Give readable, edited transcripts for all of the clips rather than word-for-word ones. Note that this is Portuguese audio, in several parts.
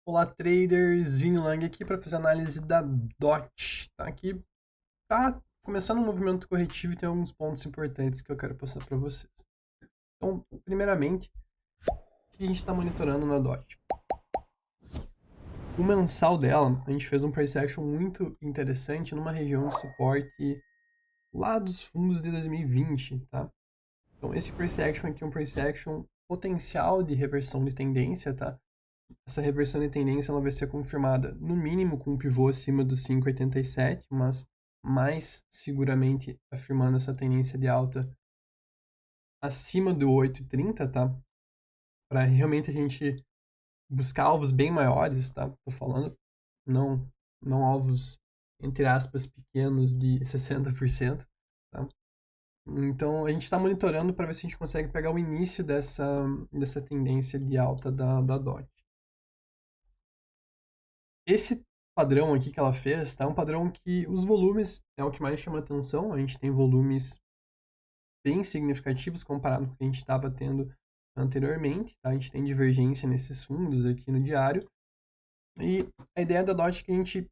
Olá traders, Vini Lang aqui para fazer análise da DOT, tá? Aqui tá começando um movimento corretivo e tem alguns pontos importantes que eu quero passar para vocês. Então, primeiramente, o que a gente está monitorando na DOT? O mensal dela, a gente fez um price action muito interessante numa região de suporte lá dos fundos de 2020, tá? Então, esse price action aqui é um price action potencial de reversão de tendência, tá? Essa reversão de tendência ela vai ser confirmada no mínimo com um pivô acima do 5,87, mas mais seguramente afirmando essa tendência de alta acima do 8,30, tá? Para realmente a gente buscar alvos bem maiores, tá? Tô falando não alvos entre aspas pequenos de 60%, tá? Então a gente está monitorando para ver se a gente consegue pegar o início dessa tendência de alta da DOT. Esse padrão aqui que ela fez, tá? É um padrão que os volumes é o que mais chama atenção. A gente tem volumes bem significativos comparado com o que a gente estava tendo anteriormente, tá? A gente tem divergência nesses fundos aqui no diário. E a ideia da DOT é que a gente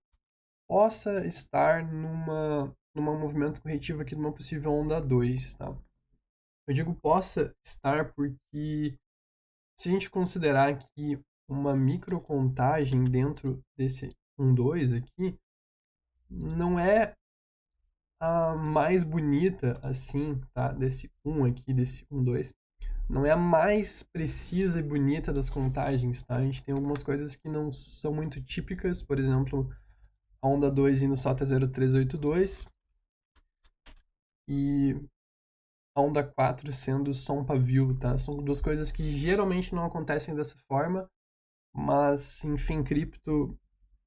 possa estar numa movimento corretivo aqui numa possível onda 2, tá? Eu digo possa estar porque se a gente considerar que uma microcontagem dentro desse 1,2 aqui não é a mais bonita assim, tá? Desse 1 aqui, desse 1,2. Não é a mais precisa e bonita das contagens, tá? A gente tem algumas coisas que não são muito típicas, por exemplo, a onda 2 indo só até 0,382 e a onda 4 sendo só um pavio, tá? São duas coisas que geralmente não acontecem dessa forma, mas, enfim, cripto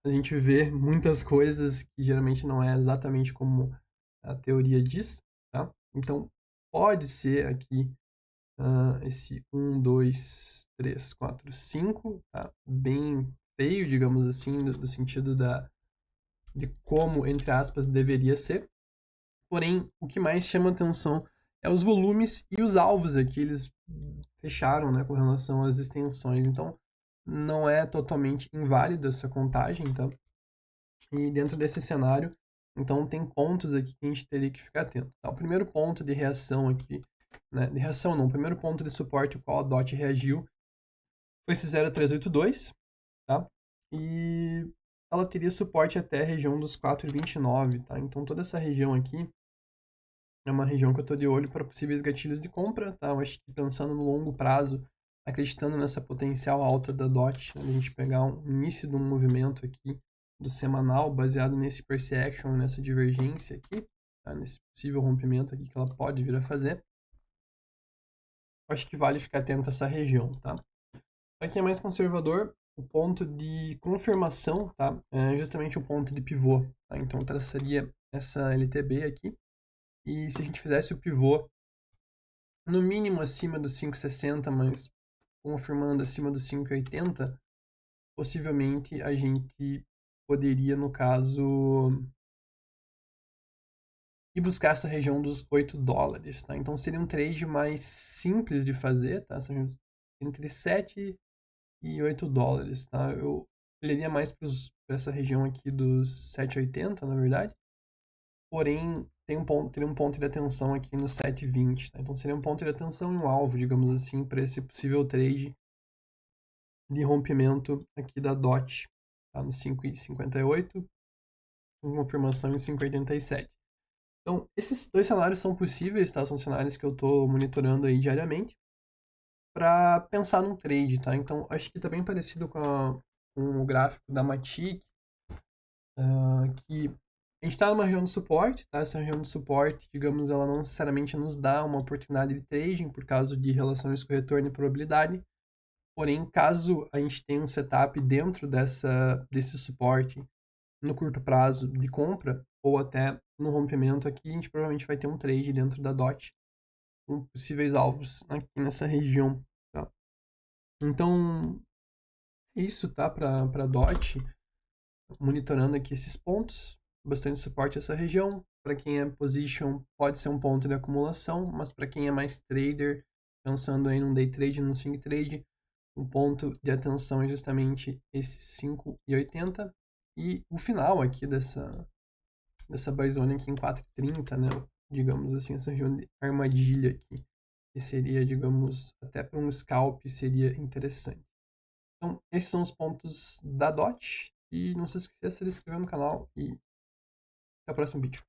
a gente vê muitas coisas que geralmente não é exatamente como a teoria diz, tá? Então, pode ser aqui esse 1, 2, 3, 4, 5, tá? Bem feio, digamos assim, no sentido de como, entre aspas, deveria ser. Porém, o que mais chama atenção é os volumes e os alvos aqui, eles fecharam, né, com relação às extensões. Então, não é totalmente inválido essa contagem, tá? E dentro desse cenário, então tem pontos aqui que a gente teria que ficar atento. Tá? O primeiro ponto de reação aqui, né, de reação não, o primeiro ponto de suporte ao qual a DOT reagiu foi esse 0,382, tá? E ela teria suporte até a região dos 4,29, tá? Então toda essa região aqui é uma região que eu estou de olho para possíveis gatilhos de compra, tá? Eu acho que pensando no longo prazo, acreditando nessa potencial alta da DOT, né, a gente pegar um início de um movimento aqui do semanal baseado nesse price action, nessa divergência aqui, tá? Nesse possível rompimento aqui que ela pode vir a fazer, acho que vale ficar atento a essa região, tá? Para quem é mais conservador, o ponto de confirmação, tá? É justamente o ponto de pivô, tá? Então eu traçaria essa LTB aqui. E se a gente fizesse o pivô no mínimo acima dos 5,60, mas confirmando acima dos 5,80, possivelmente a gente poderia, no caso, ir buscar essa região dos 8 dólares, tá? Então seria um trade mais simples de fazer, tá? Entre 7 e 8 dólares, tá? Eu olharia mais para essa região aqui dos 7,80, na verdade. Porém, teria um ponto de atenção aqui no 7,20, tá? Então seria um ponto de atenção e um alvo, digamos assim, para esse possível trade de rompimento aqui da DOT, tá? No 5,58, com confirmação em 5,87. Então, esses dois cenários são possíveis, tá? São cenários que eu estou monitorando aí diariamente para pensar num trade, tá? Então, acho que está bem parecido com o gráfico da Matic, que a gente está numa região de suporte, tá? Essa região de suporte, digamos, ela não necessariamente nos dá uma oportunidade de trading por causa de relações com retorno e probabilidade. Porém, caso a gente tenha um setup dentro desse suporte no curto prazo de compra ou até no rompimento aqui, a gente provavelmente vai ter um trade dentro da DOT com possíveis alvos aqui nessa região, tá? Então, é isso, tá? Para DOT, monitorando aqui esses pontos, bastante suporte a essa região, para quem é position pode ser um ponto de acumulação, mas para quem é mais trader, pensando aí num day trade, num swing trade, o ponto de atenção é justamente esse 5,80 e o final aqui dessa buy zone aqui em 4,30, né? Digamos assim, essa região de armadilha aqui, que seria, digamos, até para um scalp seria interessante. Então, esses são os pontos da DOT. E não se esqueça de se inscrever no canal e até o próximo vídeo.